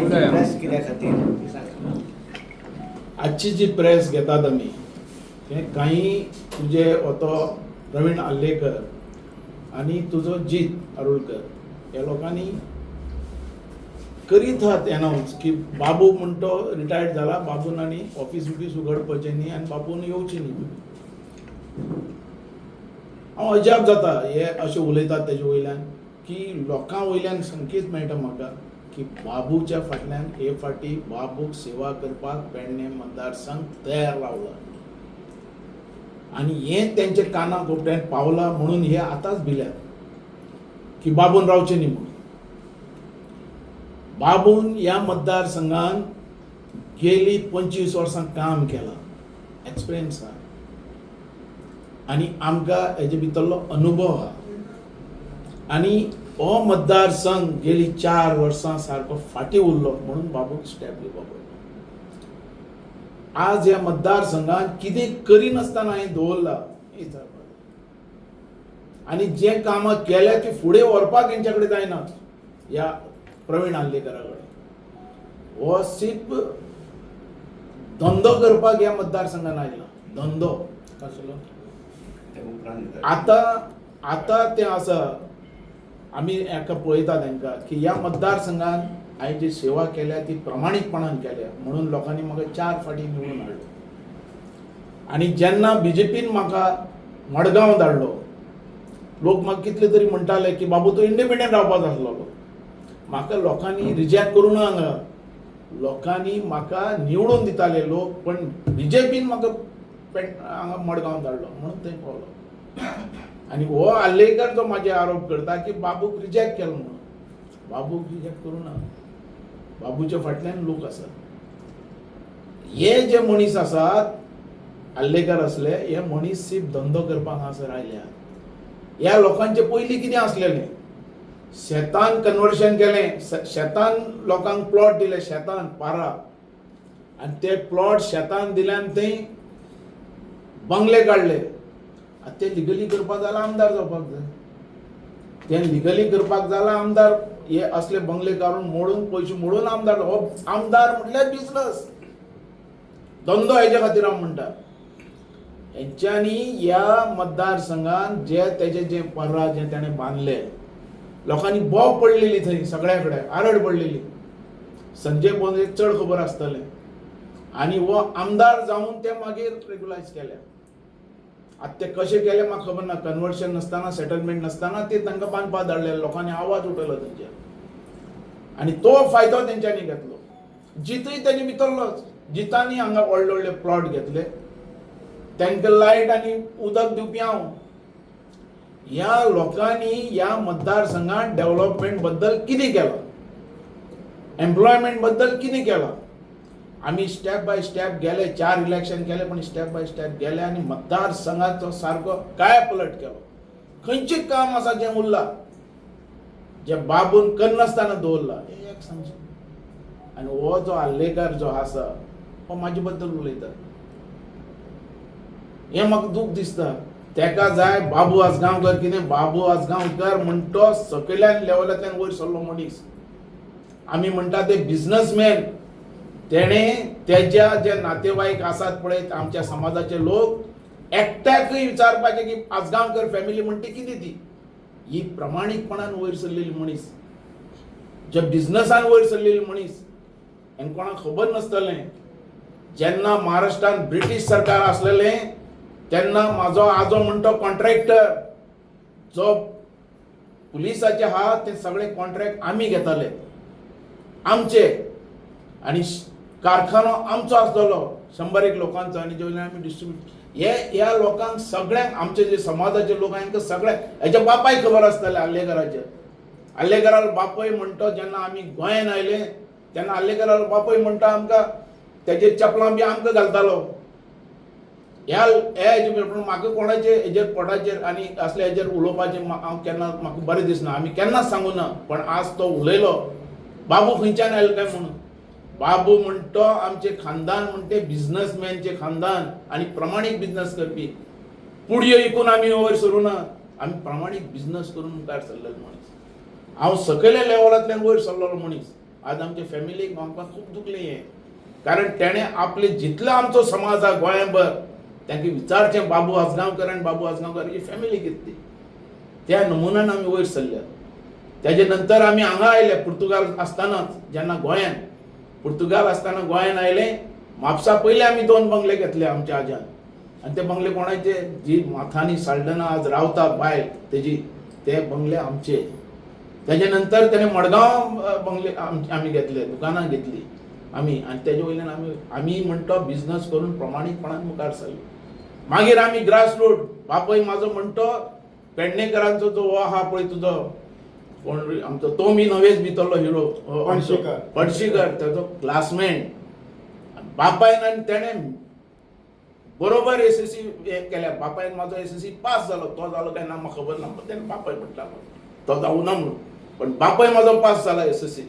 Press कित्या खातीर आजची जी प्रेस घेतात आमी ते काही तुझे होतो प्रवीण आल्लेकर आणि तुझो जीत आरुळकर ह्या लोकांनी करीत आहात अनाउन्स की बाबू म्हणतो रिटायर्ड जाला, बाबून आणि ऑफिस उघडपाचें न्ही आनी बाबून येवची न्ही. हांव अजाप जाता हे अशें उलयतात तेजे वयल्यान की लोकां वयल्यान संकेत मेळटा म्हाका की बाबूच्या फाटल्यान हे फाटी बाबूक सेवा करपाक पेडणे मतदारसंघ तयार रावला आणि हे तेंचे काना कोपऱ्यान पावला म्हणून हे आतांच भिल्यात की बाबून रावचें न्ही म्हणून. बाबून ह्या मतदारसंघान गेली 25 वर्सां काम केलां, एक्सपिरियन्स आहा आनी आमकां हेजे भितरलो अनुभव आहा आनी हो मतदारसंघ गेली 4 वर्सां सारको फाटी उरलो म्हणून बाबूक स्टेप घेवपाक पडलो. आज ह्या मतदारसंघान कितें करिनासतना हांवें दवरला आनी जे कामां केल्या ती फुडें व्हरपाक हेंच्या कडेन जायना. ह्या प्रवीण आल्लेकरा कडेन हो सिर्फ धंदो करपाक ह्या मतदारसंघान आयला. धंदो कसलो आतां तें आसा. आमी हाका पळयता तांकां की ह्या मतदारसंघान हांवें जी सेवा केल्या ती प्रमाणीकपणान केल्या म्हणून लोकांनी म्हाका 4 फाटी निवडून हाडलो. आनी जेन्ना बीजेपीन म्हाका मडगांव धाडलो लोक म्हाका कितले तरी म्हणटाले की बाबू तूं इंडिपेंडंट रावपाक जाय आसलोलो. म्हाका लोकांनी रिजेक्ट करूं हांगा. लोकांनी म्हाका निवडून दिताले लोक पण बीजेपीन म्हाका हांगा मडगांव धाडलो म्हणून थंय पावलो. आनी हो आल्लेकर जो म्हाजे आरोप करता की बाबूक रिजेक्ट केलो म्हणून, बाबूक रिजेक्ट करूं ना. बाबूच्या फाटल्यान लोक आसात. हे जे मनीस आसात आल्लेकर असले हे मनीस सिर्फ धंदो करपाक हांगासर आयल्यात. ह्या लोकांचे पयलीं कितें आसलेलें शेतान कन्वर्शन केलें. शेतान लोकांक प्लॉट दिले, शेतान पारा आनी ते प्लॉट शेतान दिल्यान थंय बंगले काडले. आतां ते लिगली करपाक जाला आमदार जावपाक जाय. ते लिगली करपाक जाला आमदार हे असले बंगले काडून मोडून पयशे मोडून आमदार. हो आमदार म्हटल्यार बिजनस धंदो हेच्या खातीर हांव म्हणटा. हेंच्यांनी ह्या मतदारसंघान जे तेजे जे पर्रा जे ताणें बांदले लोकांनी बोब पडलेली थंय सगळ्या कडेन आरड पडलेली. संजय बोंद्रेक चड खबर आसतलें आनी हो आमदार जावन ते मागीर रेग्युलायज केल्या. आतां ते कशें केलें म्हाका खबर ना. कन्वर्शन नासतना सेटलमेंट नासतना ते तांकां बांदपाक धाडले. लोकांनी आवाज उठयलो तेंचे आनी तो फायदो तेंच्यांनी घेतलो. जितूय तेजे भितरलोच. जितांनी हांगा व्हडले व्हडले प्लॉट घेतले. तांकां लायट आनी उदक दिवपी हांव. ह्या लोकांनी ह्या मतदारसंघात डेव्हलपमेंट बद्दल कितें केलां, एम्प्लॉयमेंट बद्दल कितें केलां. आमी स्टेप बाय स्टेप गेले. 4 इलेक्शन केले पण स्टेप बाय स्टेप गेले आनी मतदारसंघाचो सारको काय पलट केलो. खंयचें काम आसा जें उरलां जे बाबून करनासतना दवरलां हें एक सांगचें. आनी हो जो आल्लेकर जो आसा हो म्हाजे बद्दल उलयता हें म्हाका दूख दिसता. तेका जाय बाबू आसगांवकर कितें बाबू आसगांवकर म्हणटो सकयल्यान लेवलांतल्यान वयर सरलो मनीस. आमी म्हणटा ते बिझनसमॅन. तेणें तेज्या जे नातेवाईक आसात पळय आमच्या समाजाचे लोक एकट्याकय विचारपाचें की आसगांवकर फॅमिली म्हणटी कितें ती. ही प्रमाणीकपणान वयर सरलेली मनीस, जे बिझनसान वयर सरलेली मनीस. हें कोणाक खबर नासतलें. जेन्ना महाराष्ट्रान ब्रिटीश सरकार आसलेलें तेन्ना म्हाजो आजो म्हणटो कॉन्ट्रॅक्टर जो पुलिसाचे आहा ते सगळे कॉन्ट्रॅक्ट आमी घेताले आमचे आनी कारखानो आमचो आसलेलो 100 लोकांचो आनी जे वयल्यान आमी डिस्ट्रिब्यूट ह्या लोकांक सगळ्यांक आमचे जे समाजाचे लोक हांकां सगळ्यांक हेच्या बापायक खबर आसताले आल्लेकराचे. आल्लेकरालो बापूय म्हणटो जेन्ना आमी गोंयान आयले तेन्ना आल्लेकरालो बापूय म्हणटा आमकां तेजे चपलां बी आमकां घालतालो. म्हाका कोणाचे हेजेर पोटाचेर आनी असले हेजेर उलोवपाचें हांव केन्ना म्हाका बरें दिसना. आमी केन्नाच सांगूं ना पण आज तो उलयलो बाबू खंयच्यान आयलो काय म्हणून. बाबू म्हणटो आमचे खानदान म्हणटे बिझनसमॅनचे खानदान आनी प्रमाणीक बिझनस करपी. पुडयो विकून आमी वयर सरूं ना. आमी प्रामाणीक बिझनस करून मुखार सरलेलो मनीस. हांव सकयल्या लेवलांतल्यान वयर सरलेलो मनीस. आज आमचे फॅमिलीक म्हाका खूब दुखलें हें. कारण तेणें आपले जितलो आमचो समाज आहा गोंयभर तांकां विचारचें बाबू आसगांवकर आनी बाबू आसगांवकराची फॅमिली कितली. त्या नमुन्यान आमी वयर सरल्या. तेजे नंतर आमी हांगा आयले पुर्तुगाल आसतानाच. जेन्ना गोंयान पुर्तुगाल आसतना गोंयान आयले, म्हापसा पयलीं आमी 2 बंगले घेतले आमच्या आज्यान. आनी ते बंगले कोणाचे? जी माथानी साल्डना आज रावता बायल तेजी, ते बंगले आमचे. तेजे नंतर तेणें मडगांव बंगले आमी घेतले, दुकानां घेतली आमी. आनी तेजे वयल्यान आमी म्हणतो बिझनस करून प्रमाणीकपणान मुखार सरले. मागीर आमी ग्रास रूट, बापूय म्हाजो म्हणतो पेडणेकरांचो जो हो आहा पळय तुजो कोण आमचो तो मी नवेच भितरलो हिरो पडशीकर, तेजो क्लासमेट. बापायन आनी तेणें बरोबर एसएससी केल्या. बापायन म्हाजो एसएससी पास जालो, तो जालो काय ना म्हाका खबर ना, तेणें बापाय म्हटलो तो जावना म्हणून. पण बापाय म्हाजो पास जाला SSC.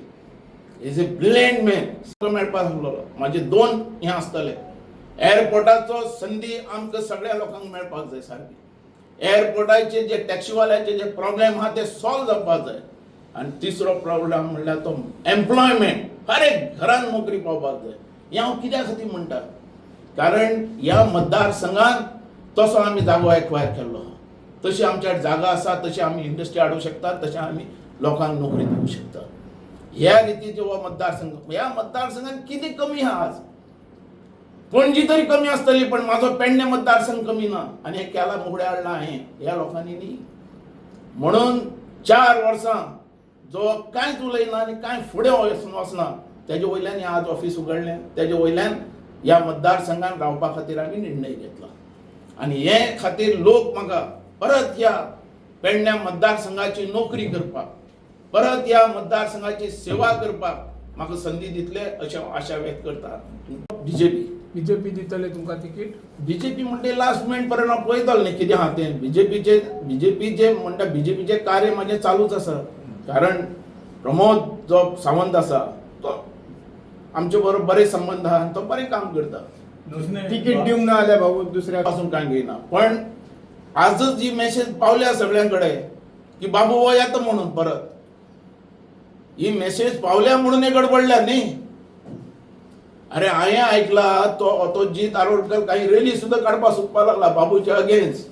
Is a brilliant man. मेळपाक लागलो. म्हाजे 2 हें आसतले. एअरपोर्टाचो संदी आमकां सगळ्या लोकांक मेळपाक जाय सारकी. एअरपोर्टाचे जे टॅक्सीवाल्यांचे जे प्रॉब्लेम आहा ते सॉल्व जावपाक जाय. आनी तिसरो प्रॉब्लेम म्हणल्यार तो एम्प्लॉयमेंट. हर एक घरान नोकरी पावपाक जाय. हें हांव कित्या खातीर म्हणटा? कारण ह्या मतदारसंघान तसो आमी जागो एक्वायर केल्लो आहा. तशी आमच्या जागा आसा, तशी आमी इंडस्ट्री हाडूंक शकतात, तशें आमी लोकांक नोकरी दिवंक शकतात. ह्या रितीचे हो मतदारसंघ. ह्या मतदारसंघान कितें कमी आहा आज? पणजी तरी कमी आसतली, पण म्हाजो पेडणे मतदारसंघ कमी ना. आनी हें केला मुगडे हाडला हांवें ह्या लोकांनी न्ही. म्हणून 4 वर्सां जो कांयच उलयना आनी कांय फुडें वचना, तेजे वयल्यान हें आज ऑफिस उगडलें. तेजे वयल्यान ह्या मतदारसंघान रावपा खातीर आमी निर्णय घेतला. आनी हे खातीर लोक म्हाका परत ह्या पेडण्या मतदारसंघाची नोकरी करपाक, परत ह्या मतदारसंघाची सेवा करपाक म्हाका संदी दितले अशें आशा व्यक्त करता. बीजेपी दितले तुमकां तिकीट? बीजेपी म्हणटे लास्ट मिनिट पर्यंत हांव पळयतलो न्ही कितें आहा तें. बीजेपीचे म्हणटा बीजेपीचे कार्य म्हाजें चालूच आसा. कारण प्रमोद जो सावंत आसा तो आमचे बरोबर बरे संबंध आहा आनी तो बरें काम करता. तिकीट दिवंक ना जाल्यार बाबू दुसऱ्या पासून कांय घेयना. पण आजच जी मेसेज पावल्या सगळ्यांकडे की बाबू हो येता म्हणून परत, ही मेसेज पावल्या म्हणून हे गडबडल्या न्ही. अरे हांवें आयकला तो जीत आरोडकर काही रॅली सुद्धा काडपाक सोदपाक लागला बाबूच्या अगेन्स्ट.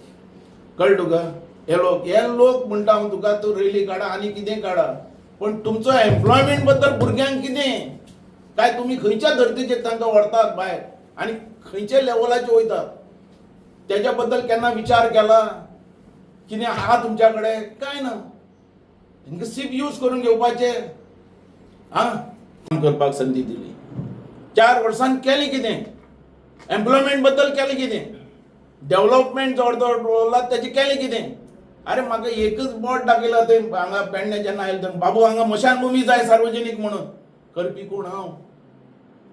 कळ्ळें तुका? हे लोक म्हणटा हांव तुका तूं रॅली काडा आनी कितें काडा, पण तुमचो एम्प्लॉयमेंट बद्दल भुरग्यांक कितें काय तुमी खंयच्या धर्तीचेर तांकां व्हरतात भायर आनी खंयच्या लेवलाचेर वयतात तेज्या बद्दल केन्ना विचार केला? कितें आहा तुमच्या कडेन? काय ना. तांकां सीप यूज करून घेवपाचे. काम करपाक संदी दिली. 4 वर्सांनी केलें कितें? एम्प्लॉयमेंट बद्दल केलें कितें? डेव्हलपमेंट जोड तेजें केलें कितें? अरे म्हाका एकच बोट दाखयला थंय हांगा पेडणे जेन्ना आयलो थंय, बाबू हांगा मशानभुमी जाय सार्वजनीक म्हणून. करपी कोण हांव?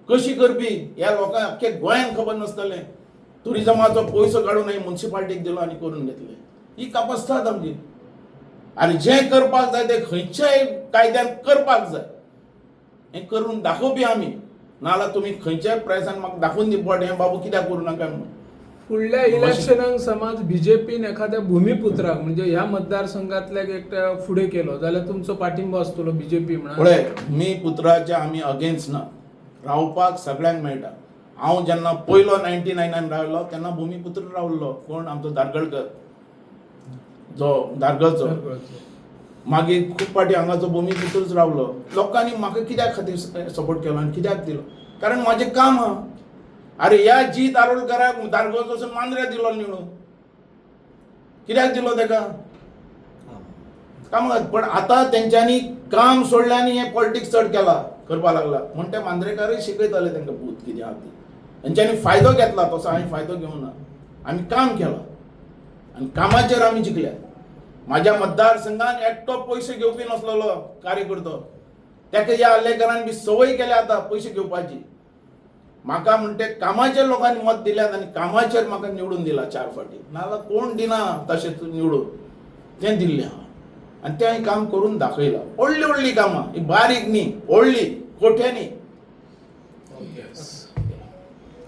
कशी करपी? ह्या लोकांक अख्खे गोंयान खबर नासतलें. टुरिजमाचो पयसो काडून हांवें म्युन्सिपाल्टीक दिलो आनी करून घेतले. ही कापासतात आमची. आनी जें करपाक जाय तें खंयच्याय कायद्यान करपाक जाय. हें करून दाखोवपी आमी. नाल्यार तुमी खंयच्याय प्रायसान म्हाका दाखोवन दी बोट हें बाबू कित्याक करूं नाका म्हणून. फुडल्या इलेक्शनाक समज बीजेपीन एखाद्या भूमिपुत्राक म्हणजे ह्या मतदारसंघातल्याक एकट्या फुडें केलो जाल्यार तुमचो पाठिंबो आसतलो बीजेपी म्हणून? पळय, भूमिपुत्राचे आमी अगेन्स्ट ना. रावपाक सगळ्यांक मेळटा. हांव जेन्ना पयलो 99 रावलो तेन्ना भूमिपुत्र रावल्लो. कोण? आमचो दारगळकर जो दारगळचो. मागीर खूब पाटी हांगाचो भूमिपुत्रच रावलो. लोकांनी म्हाका कित्याक खातीर सपोर्ट केलो आनी कित्याक दिलो? कारण म्हाजें काम आहा. अरे ह्या जीत आरोडकराक दारगळचो मांद्रे दिलो निवडून. कित्याक दिलो तेका? काम. पण आतां तेंच्यांनी काम सोडलें आनी हें पॉलिटिक्स चड केला करपाक लागला. म्हण ते मांद्रेकारय शिकयताले तांकां भूत कितें आहा तें. तेंच्यांनी फायदो घेतला तसो हांवें फायदो घेवं ना. आमी काम केलां आनी कामाचेर आमी जिखल्या. म्हाज्या मतदारसंघान एकटो पयशे घेवपी नासलेलो कार्यकर्तो. ताका ह्या हल्लेकरांनी बी संवय केल्या आतां पयशे घेवपाची. म्हाका म्हणटे कामाचेर लोकांनी मत दिल्यात आनी कामाचेर म्हाका निवडून दिला 4 फावटी. नाजाल्यार कोण दिना तशें निवडून. तें दिल्लें हांव आनी तें हांवें काम करून दाखयलां. व्हडलीं कामां, ही बारीक न्ही, व्हडलीं कोट्यांनी.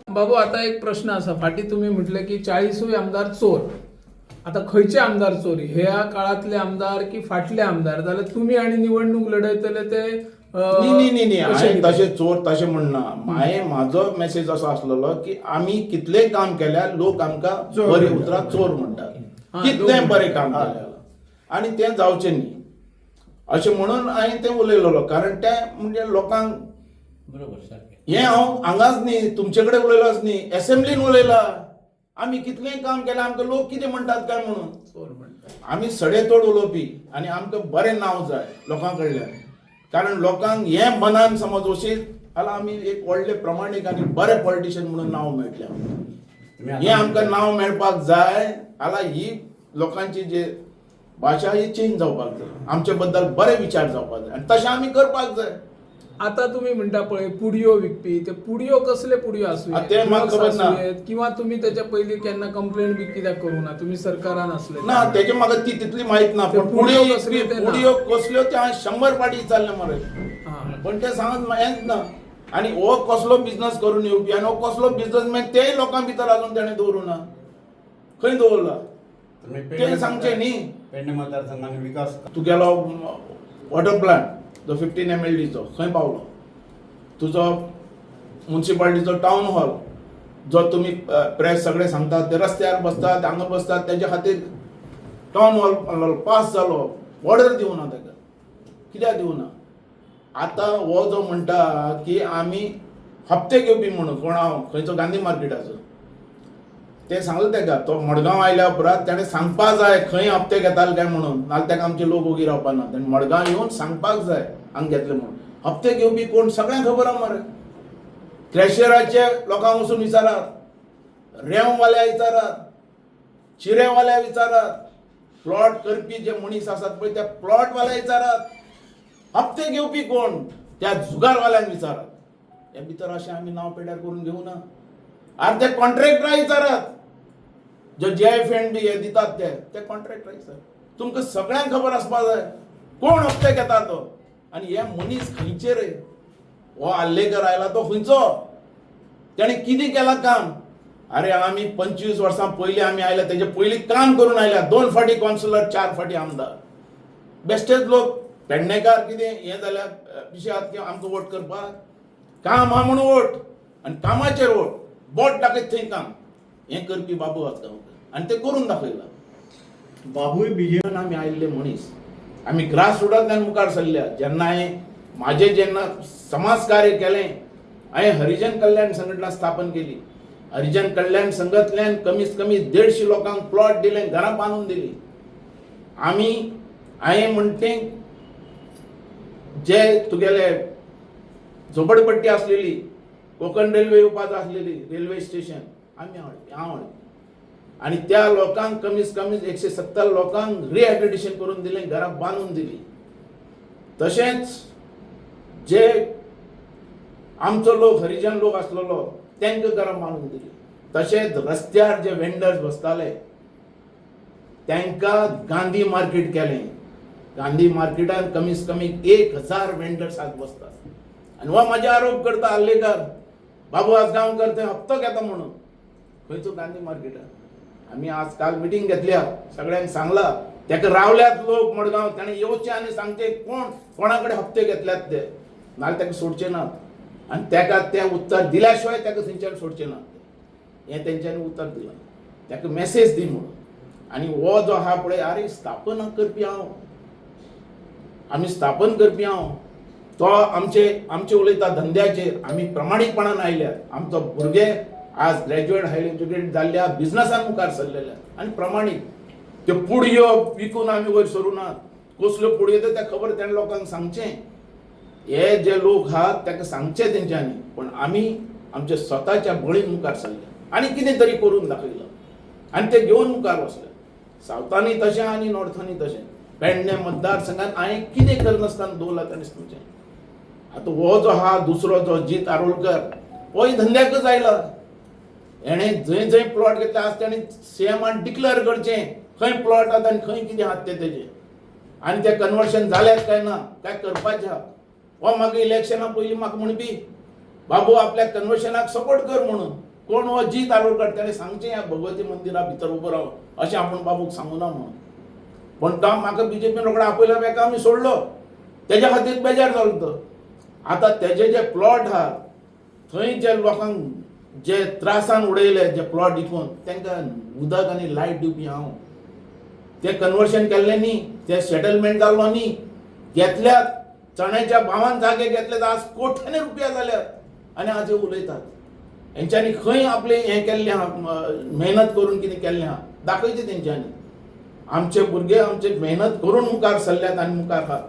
बाबू आता एक प्रश्न आसा. फाटीं तुमी म्हटलें की 40 आमदार चोर. आता खंयचे आमदार चोरी? ह्या काळातले आमदार की फाटले आमदार? जाल्यार तुमी आनी निवडणूक लढयतले ते न्ही कशें हांवें कितें? तशें चोर तशें म्हणना म्हाजो मेसेज असो आसलेलो की आमी कितलेंय काम केल्यार लोक आमकां चोर बरी म्हणटात. उतरां चोर म्हणटात हा, कितलेंय लोक बरें काम म्हणटात. केल्यार आनी तें जावचें न्ही अशें म्हणून हांवें तें उलयलोलो कारण तें म्हणजे लोकांक बरोबर सारकें हें हांव हांगाच न्ही तुमचे कडेन उलयलोच न्ही एसेंब्लीन उलयलां आमी कितलेंय काम केलें आमकां लोक कितें म्हणटात काय म्हणून चोर म्हणटात. आमी सडेतोड उलोवपी आनी आमकां बरें नांव जाय लोकां कडल्यान कारण लोकांक हें मनान समज वशीत जाल्यार आमी एक व्हडले प्रमाणीक आनी बरे पॉलिटिशियन म्हणून नांव मेळटलें हें आमकां नांव मेळपाक जाय जाल्यार ही लोकांची जी भाशा ही चेंज जावपाक जाय आमचे बद्दल बरे विचार जावपाक जाय आनी तशें आमी करपाक जाय आता तुम्ही म्हणता पळय पुडयो विकपी ते पुडयो कसले पुडयो आसू ते म्हाका खबर ना. किंवा तुम्ही त्याच्या पयलीं केन्ना कंप्लेंट बी कित्याक करूं ना तुम्ही सरकारान असले ना तेजे म्हाका ती तितली माहित ना ते पण पुडयो पुडयो कसले ते ना. पुडयो कसल्यो ते हांवें 100 फाटी विचारले मरे हा. पण ते सांगत हेंच ना आनी हो कसलो बिझनस करून येवपी आनी हो कसलो बिझनसमॅन तेय लोकां भितर अजून ताणें दवरूं ना खंय दवरला ते सांगचे न्ही पेडणे मतदारसंघान विकास तुगेलो वॉटर प्लांट जो 15 MLD चो खंय पावलो तुजो म्युन्सिपालिटीचो टावन हॉल जो तुमी प्रेस सगळे सांगतात ते रस्त्यार बसतात हांगा बसतात तेजे खातीर टावन हॉल पास जालो ऑर्डर दिवना ताका कित्याक दिवना आतां हो जो म्हणटा की आमी हप्ते घेवपी म्हणून कोण हांव खंयचो गांधी मार्केटाचो ते सांगलें ताका तो मडगांव आयल्या उपरांत ताणें सांगपाक जाय खंय हप्ते घेताले काय म्हणून नाल्यार ताका आमचे लोक ओगी रावपाक ना ताणें मडगांव येवन सांगपाक जाय हांगा घेतले म्हणून हप्ते घेवपी कोण सगळ्यांक खबर आहा मरे क्रॅशराचे लोकांक वचून विचारात रेंववाल्या विचारात चिरेवाल्या विचारात प्लॉट करपी जे मनीस आसात पळय त्या प्लॉटवाल्या विचारात हप्ते घेवपी कोण त्या जुगारवाल्यांक विचारात हे भितर अशें आमी नांव पेड्यार करून घेवना आनी ते कॉन्ट्रॅक्टराक विचारात जो JFND हे दितात ते कॉन्ट्रॅक्टराक विचारात तुमकां सगळ्यांक खबर आसपाक जाय कोण हप्ते घेता तो आनी हे मनीस खंयचे रे हो आल्लेकर आयला तो खंयचो ताणें कितें केलां काम अरे आमी 25 वर्सां पयलीं आमी आयल्या तेजे पयलीं काम करून आयल्या 2 फाटी कावन्सिलर 4 फाटी आमदार बेश्टेच लोक पेडणेकार कितें हें जाल्यार पिशें की आमकां वोट करपाक काम आहा म्हणून वोट आनी कामाचेर वोट बोट दाखयत थंय काम हें करपी बाबू आसगांवकर आनी ते करून दाखयलां बाबूय बीजेपी आमी आयिल्ले मनीस आमी ग्रास रुटांतल्यान मुखार सरल्या जेन्ना हांवें म्हाजें जेन्ना समाज कार्य केलें हांवें हरिजन कल्याण संघटना स्थापन केली हरिजन कल्याण संघांतल्यान कमीत कमी 150 लोकांक प्लॉट दिले घरां बांदून दिली आमी हांवें म्हणटे जे तुगेले झोपडपट्टी आसलेली कोकण रेल्वे येवपाक आसलेली रेल्वे स्टेशन आमी हांव आनी त्या लोकांक कमीत कमी 170 लोकांक रिहॅबिलिटेशन करून दिलें घरां बांदून दिली तशेंच जे आमचो लोक हरिजन लोक आसलेलो तांकां घरां बांदून दिली तशेंच रस्त्यार जे वेंडर्स बसताले तांकां गांधी मार्केट केलें गांधी मार्केटान कमीत कमी 1000 वेंडर्स आज बसतात आनी हो म्हाजे आरोप करता आल्लेकार बाबू आसगांवकर थंय हप्तो घेता म्हणून खंयचो गांधी मार्केटान आमी आज काल मिटींग घेतल्या सगळ्यांक सांगला ताका रावल्यात लोक मडगांव ताणें येवचें आनी सांगचें कोणा कडेन हप्ते घेतल्यात ते नाल्यार ताका सोडचे नात आनी ताका तें उत्तर दिल्या शिवाय ताका थंयच्यान सोडचें नात हें तेंच्यांनी उत्तर दिलां ताका मॅसेज दी म्हणून आनी हो जो आहा पळय अरे स्थापन करपी हांव आमी स्थापन करपी हांव तो आमचे उलयता धंद्याचेर आमी प्रमाणीकपणान आयल्यात आमचो भुरगे आज ग्रॅज्युएट हायर एज्युकेटेड जाल्ल्या बिझनसान मुखार सरलेल्या आनी प्रमाणीक त्यो पुडयो विकून आमी वयर सरूं नात कसल्यो पुडयो ते खबर तेणें लोकांक सांगचें हे जे लोक आहात ताका सांगचें तेंच्यांनी पण आमी आमच्या स्वताच्या बळीन मुखार सरल्या आनी कितें तरी करून दाखयलं आनी ते घेवन मुखार वचले सावथांनी तशें आनी नॉर्थांनी तशें पेडणे मतदारसंघात हांवें कितें करनासतना दवरलां ताणें सांगचें आतां हो जो आहा दुसरो जो जीत आरोलकर होय धंद्याकच आयला हेणें जंय जंय प्लॉट घेतला आज ताणें CMान डिक्लेअर करचें खंय प्लॉट आहात आनी खंय कितें आहात ते तेजे आनी ते कन्वर्शन जाल्यात काय ना काय करपाचें आहा हो म्हाका इलेक्शना पयलीं म्हाका म्हणपी बाबू आपल्या कन्वर्शनाक सपोर्ट कर म्हणून कोण हो जीत आरोलकर ताणें सांगचें ह्या भगवती मंदिरा भितर उबो राव अशें आपूण बाबूक सांगूना म्हणून पण काम म्हाका BJPन रोखडो आपयल्या बेका आमी सोडलो तेज्या खातीर बेजार जालो तो आता तेजे जे प्लॉट आहा थंय जे लोकांक जे त्रासान उडयले जे प्लॉट विकून तांकां उदक आनी लायट दिवपी हांव ते कन्वर्शन केल्लें न्ही ते सेटलमेंट जाल्लो न्ही घेतल्यात चण्याच्या भावान जागे घेतले आज कोट्यांनी रुपया जाल्यात आनी आज हे उलयतात हेंच्यांनी खंय आपले हें केल्लें आहा मेहनत करून कितें केल्लें आहा दाखयचें तेंच्यांनी आमचे भुरगे आमचे मेहनत करून मुखार सरल्यात आनी मुखार आहात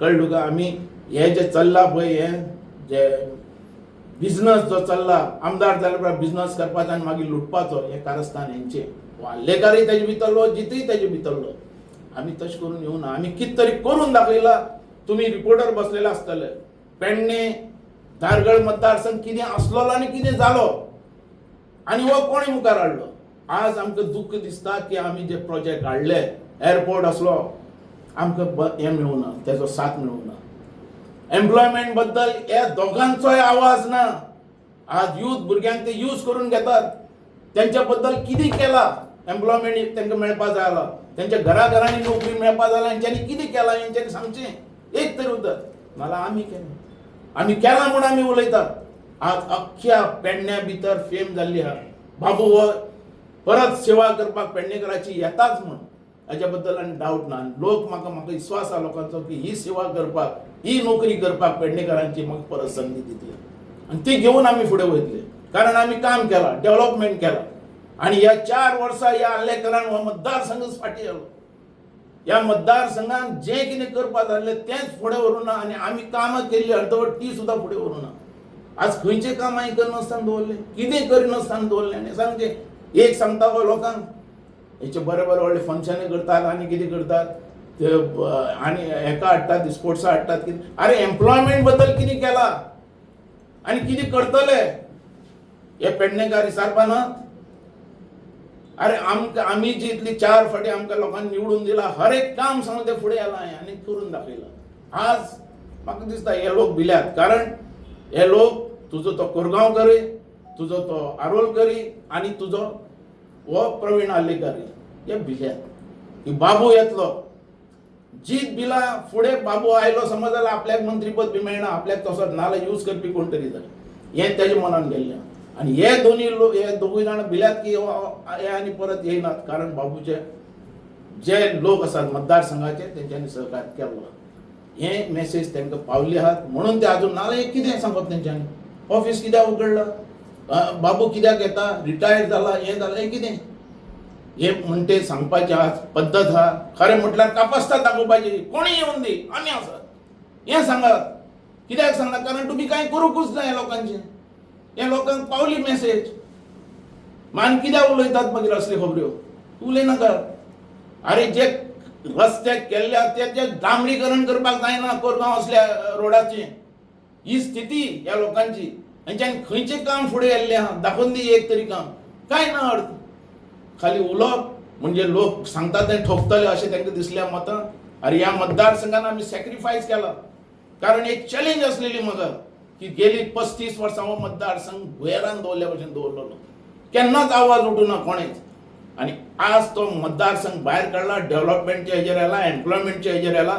कळ्ळें तुका आमी हे जे चल्ला पळय हे जे बिझनस जो चल्ला आमदार जाल्या उपरांत बिझनस करपाचो आनी मागीर लुटपाचो हे कारस्थान हेंचे वाल्लेकारूय तेजे भितरलो जितूय तेजे भितरलो आमी तशें करून येवना आमी कितें तरी करून दाखयला तुमी रिपोर्टर बसलेले आसतले पेडणे धारगळ मतदारसंघ कितें आसलो आनी कितें जालो आनी हो कोणी मुखार हाडलो आज आमकां दुख्ख दिसता की आमी जे प्रोजेक्ट हाडले एअरपोर्ट असलो आमकां हें मेळूना तेजो साथ मेळूना एम्प्लॉयमेंट बद्दल हे दोगांचोय आवाज ना आज यूथ भुरग्यांक ते यूज करून घेतात त्यांच्या बद्दल कितें केला एम्प्लॉयमेंट तांकां मेळपा जाय आसला त्यांच्या घराघरांनी नोकरी मेळपा जाय हेंच्यांनी कितें केलां हेंच्यांनी सांगचें एक तरी उतर नाल्यार आमी केलें आमी केलां म्हूण आमी उलयतात आज अख्ख्या पेडण्या भितर फेम जाल्ली आहा बाबू हो परत सेवा करपाक पेडणेकराची येताच म्हूण हाच्या बद्दल आनी डावट ना लोक म्हाका विश्वास आहा लोकांचो की ही सेवा करपाक ही नोकरी करपाक पेडणेकरांची म्हाका परत संदी दितली आनी ती घेवन आमी फुडें वयतले कारण आमी काम केलां डेव्हलपमेंट केलां आनी ह्या 4 वर्सां ह्या आल्लेकरान हो मतदारसंघच फाटी जालो ह्या मतदारसंघान जें कितें करपाक जाल्लें तेंच फुडें व्हरूं ना आनी आमी कामां केल्ली अर्दवट ती सुद्दां फुडें व्हरूं ना आज खंयचें काम हांवें करनासतना दवरलें कितें करिनासतना दवरलें आनी सांगचें एक सांगता गो लोकांक हेचे बरे बरे व्हडले फंक्शनां करतात आनी कितें करतात ते आनी हेका हाडटात स्पोर्ट्सां हाडटात कितें अरे एम्प्लॉयमेंट बद्दल कितें केलां आनी कितें करतले हे पेडणेकार विचारपा नात अरे आमी जी इतली 4 फाटी आमकां लोकांनी निवडून दिला हर एक काम सांगून ते फुडें आला आनी करून दाखयला आज म्हाका दिसता हे लोक भिल्यात कारण हे लोक तुजो तो कोरगांवकरी तुजो तो आरोलकरी आनी तुजो हो प्रवीण आल्लेकरी हे भिल्यात की बाबू येतलो जीत बिला फुडें बाबू आयलो समज जाल्यार आपल्याक मंत्रीपद बी मेळना आपल्याक तसो नाल्यार यूज करपी कोण तरी जाय हें तेजे मनान गेल्लें आनी हे दोगूय जाण भिल्यात की हे आनी परत येयनात कारण बाबूचे जे लोक आसात मतदारसंघाचे तेंच्यांनी सहकार्य केल्लो हे मेसेज तांकां पावल्ली आहात म्हणून ते अजून नाल्यार कितें सांगप तेंच्यांनी ऑफिस कित्याक उगडलां बाबू कित्याक येता रिटायर जाला हें जालें हें कितें हे म्हणटे सांगपाची आज पद्दत आहा खरें म्हटल्यार कापासता दाखोवपाची कोणी येवन दी आमी आसात हें सांगात कित्याक सांगना कारण तुमी कांय करूंकूच जाय लोकांचें हे लोकांक पावली मेसेज मान कित्याक उलयतात मागीर असल्यो खबऱ्यो उलयनाकात अरे जे रस्ते केल्ल्या तेचे डांबरीकरण करपाक जायना कोरगांव असल्या रोडाचें ही स्थिती ह्या लोकांची हेंच्यांनी खंयचें काम फुडें येल्लें आहा दाखोवन दी एक तरी काम कांय ना अर्थ खाली उलोवप म्हणजे लोक सांगतात ते ठोकतले अशें तांकां दिसल्या मतां अरे ह्या मतदारसंघान आमी सॅक्रिफायस केला कारण एक चॅलेंज आसलेली म्हाका की गेली 35 वर्सां हो मतदारसंघ भुयेरान दवरल्या भशेन दवरलेलो केन्नाच आवाज उठूना कोणेच आनी आज तो मतदारसंघ भायर काडला डेव्हलपमेंटच्या हेजेर येला एम्प्लॉयमेंटच्या हेजेर येला